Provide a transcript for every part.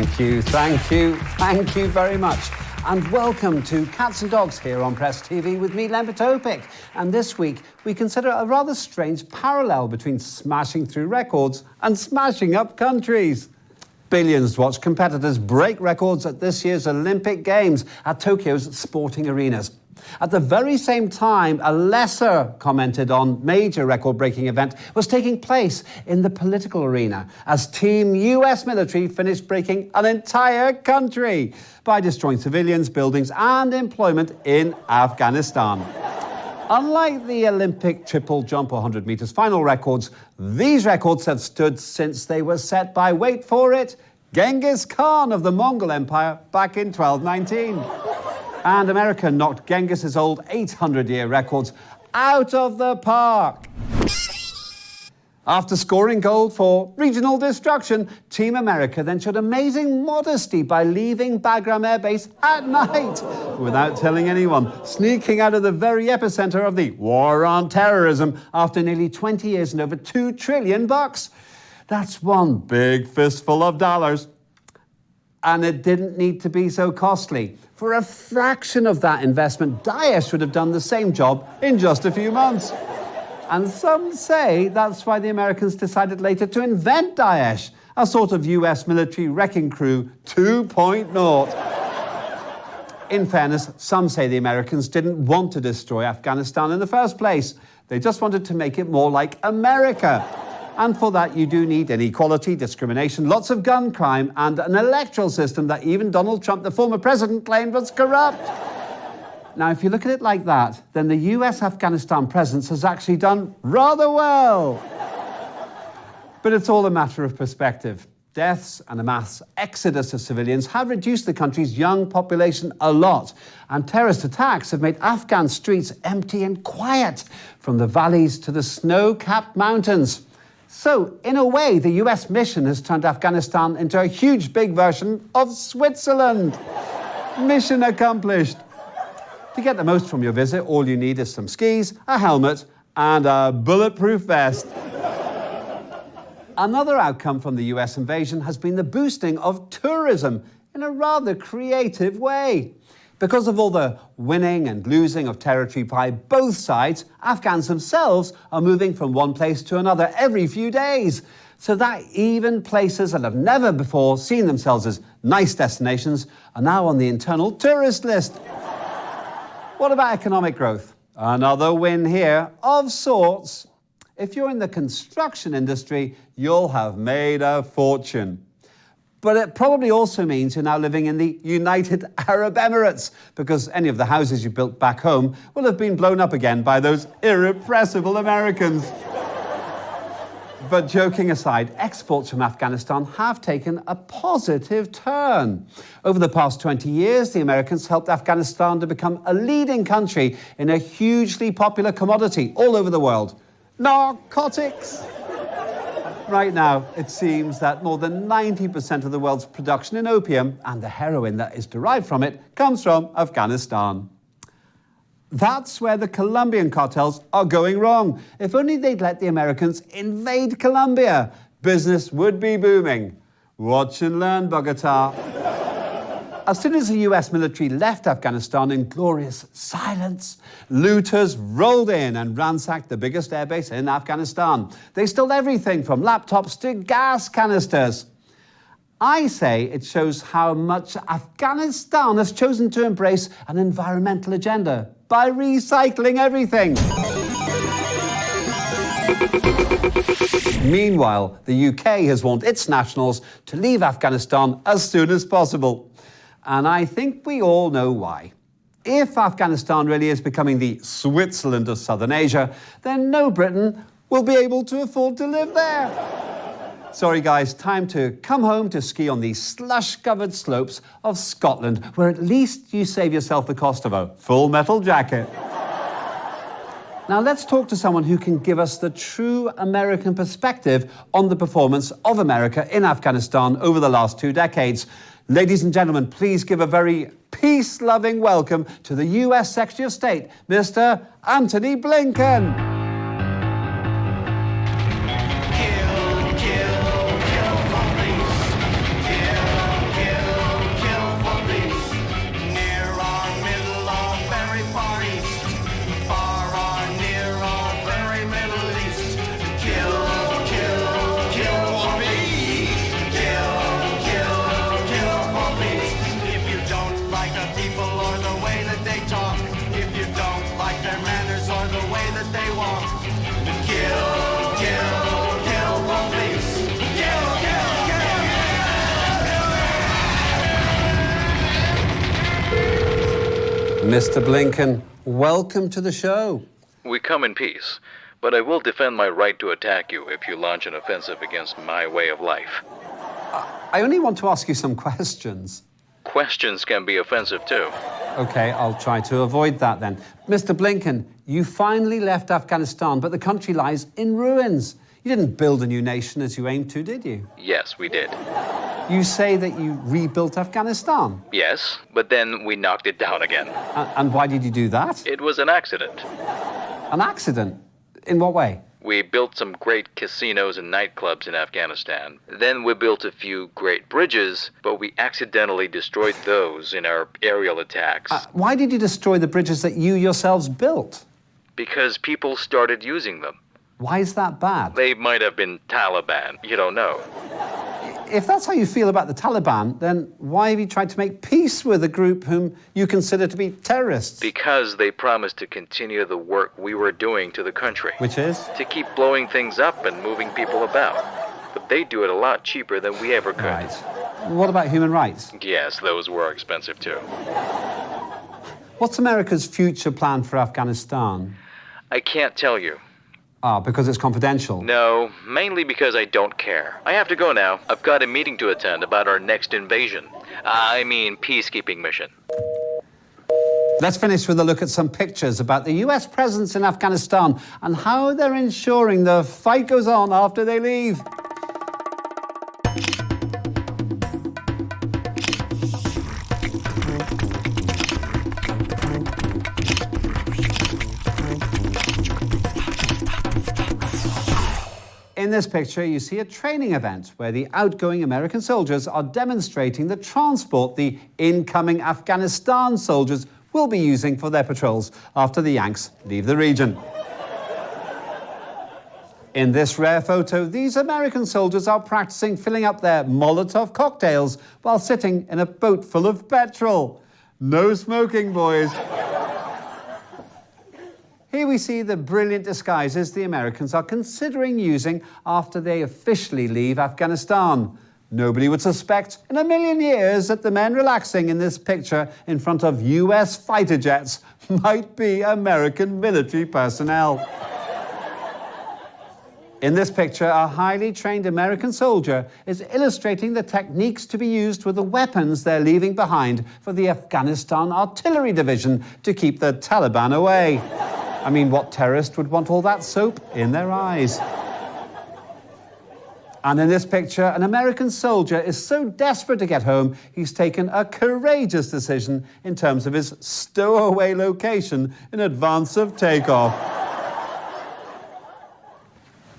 Thank you very much. And welcome to Cats and Dogs here on Press TV with me, Len Topic. And this week, we consider a rather strange parallel between smashing through records and smashing up countries. Billions watched competitors break records at this year's Olympic Games at Tokyo's sporting arenas. At the very same time, a lesser commented on major record-breaking event was taking place in the political arena as Team US military finished breaking an entire country by destroying civilians, buildings and employment in Afghanistan. Unlike the Olympic triple jump 100 metres final records, these records have stood since they were set by, wait for it, Genghis Khan of the Mongol Empire back in 1219. And America knocked Genghis's old 800-year records out of the park. After scoring gold for regional destruction, Team America then showed amazing modesty by leaving Bagram Air Base at night without telling anyone, sneaking out of the very epicenter of the war on terrorism after nearly 20 years and over $2 trillion. That's one big fistful of dollars. And it didn't need to be so costly. For a fraction of that investment, Daesh would have done the same job in just a few months. And some say that's why the Americans decided later to invent Daesh, a sort of US military wrecking crew 2.0. In fairness, some say the Americans didn't want to destroy Afghanistan in the first place. They just wanted to make it more like America. And for that, you do need inequality, discrimination, lots of gun crime, and an electoral system that even Donald Trump, the former president, claimed was corrupt. Now, if you look at it like that, then the US Afghanistan presence has actually done rather well. But it's all a matter of perspective. Deaths and a mass exodus of civilians have reduced the country's young population a lot, and terrorist attacks have made Afghan streets empty and quiet, from the valleys to the snow-capped mountains. So, in a way, the US mission has turned Afghanistan into a huge, big version of Switzerland. Mission accomplished. To get the most from your visit, all you need is some skis, a helmet, and a bulletproof vest. Another outcome from the US invasion has been the boosting of tourism in a rather creative way. Because of all the winning and losing of territory by both sides, Afghans themselves are moving from one place to another every few days. So that even places that have never before seen themselves as nice destinations are now on the internal tourist list. What about economic growth? Another win here, of sorts. If you're in the construction industry, you'll have made a fortune. But it probably also means you're now living in the United Arab Emirates, because any of the houses you built back home will have been blown up again by those irrepressible Americans. But joking aside, exports from Afghanistan have taken a positive turn. Over the past 20 years, the Americans helped Afghanistan to become a leading country in a hugely popular commodity all over the world: narcotics. Right now, it seems that more than 90% of the world's production in opium and the heroin that is derived from it comes from Afghanistan. That's where the Colombian cartels are going wrong. If only they'd let the Americans invade Colombia, business would be booming. Watch and learn, Bogota. As soon as the US military left Afghanistan in glorious silence, looters rolled in and ransacked the biggest airbase in Afghanistan. They stole everything from laptops to gas canisters. I say it shows how much Afghanistan has chosen to embrace an environmental agenda by recycling everything. Meanwhile, the UK has warned its nationals to leave Afghanistan as soon as possible. And I think we all know why. If Afghanistan really is becoming the Switzerland of Southern Asia, then no Briton will be able to afford to live there. Sorry guys, time to come home to ski on the slush-covered slopes of Scotland, where at least you save yourself the cost of a full metal jacket. Now let's talk to someone who can give us the true American perspective on the performance of America in Afghanistan over the last 2 decades. Ladies and gentlemen, please give a very peace-loving welcome to the US Secretary of State, Mr. Antony Blinken. Kill, kill, kill police. Kill, Mr. Blinken, welcome to the show. We come in peace, but I will defend my right to attack you if you launch an offensive against my way of life. I only want to ask you some questions. Questions can be offensive too. Okay, I'll try to avoid that then. Mr. Blinken, you finally left Afghanistan, but the country lies in ruins. You didn't build a new nation as you aimed to, did you? Yes, we did. You say that you rebuilt Afghanistan. Yes, but then we knocked it down again. And why did you do that? It was an accident. An accident? In what way? We built some great casinos and nightclubs in Afghanistan. Then we built a few great bridges, but we accidentally destroyed those in our aerial attacks. Why did you destroy the bridges that you yourselves built? Because people started using them. Why is that bad? They might have been Taliban. You don't know. If that's how you feel about the Taliban, then why have you tried to make peace with a group whom you consider to be terrorists? Because they promised to continue the work we were doing to the country. Which is? To keep blowing things up and moving people about. But they do it a lot cheaper than we ever could. Right. What about human rights? Yes, those were expensive too. What's America's future plan for Afghanistan? I can't tell you. Because it's confidential? No, mainly because I don't care. I have to go now. I've got a meeting to attend about our next invasion. Peacekeeping mission. Let's finish with a look at some pictures about the US presence in Afghanistan and how they're ensuring the fight goes on after they leave. In this picture, you see a training event where the outgoing American soldiers are demonstrating the transport the incoming Afghanistan soldiers will be using for their patrols after the Yanks leave the region. In this rare photo, these American soldiers are practicing filling up their Molotov cocktails while sitting in a boat full of petrol. No smoking, boys. Here we see the brilliant disguises the Americans are considering using after they officially leave Afghanistan. Nobody would suspect in a million years that the men relaxing in this picture in front of US fighter jets might be American military personnel. In this picture, a highly trained American soldier is illustrating the techniques to be used with the weapons they're leaving behind for the Afghanistan Artillery Division to keep the Taliban away. I mean, what terrorist would want all that soap in their eyes? And in this picture, an American soldier is so desperate to get home, he's taken a courageous decision in terms of his stowaway location in advance of takeoff.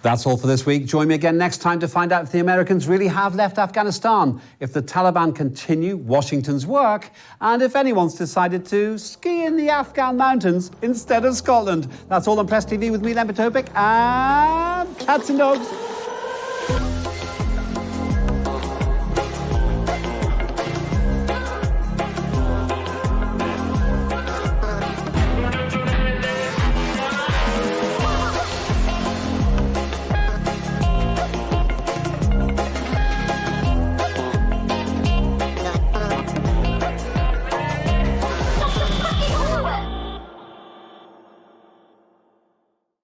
That's all for this week. Join me again next time to find out if the Americans really have left Afghanistan, if the Taliban continue Washington's work, and if anyone's decided to ski in the Afghan mountains instead of Scotland. That's all on Press TV with me, Len Potopic, and cats and dogs.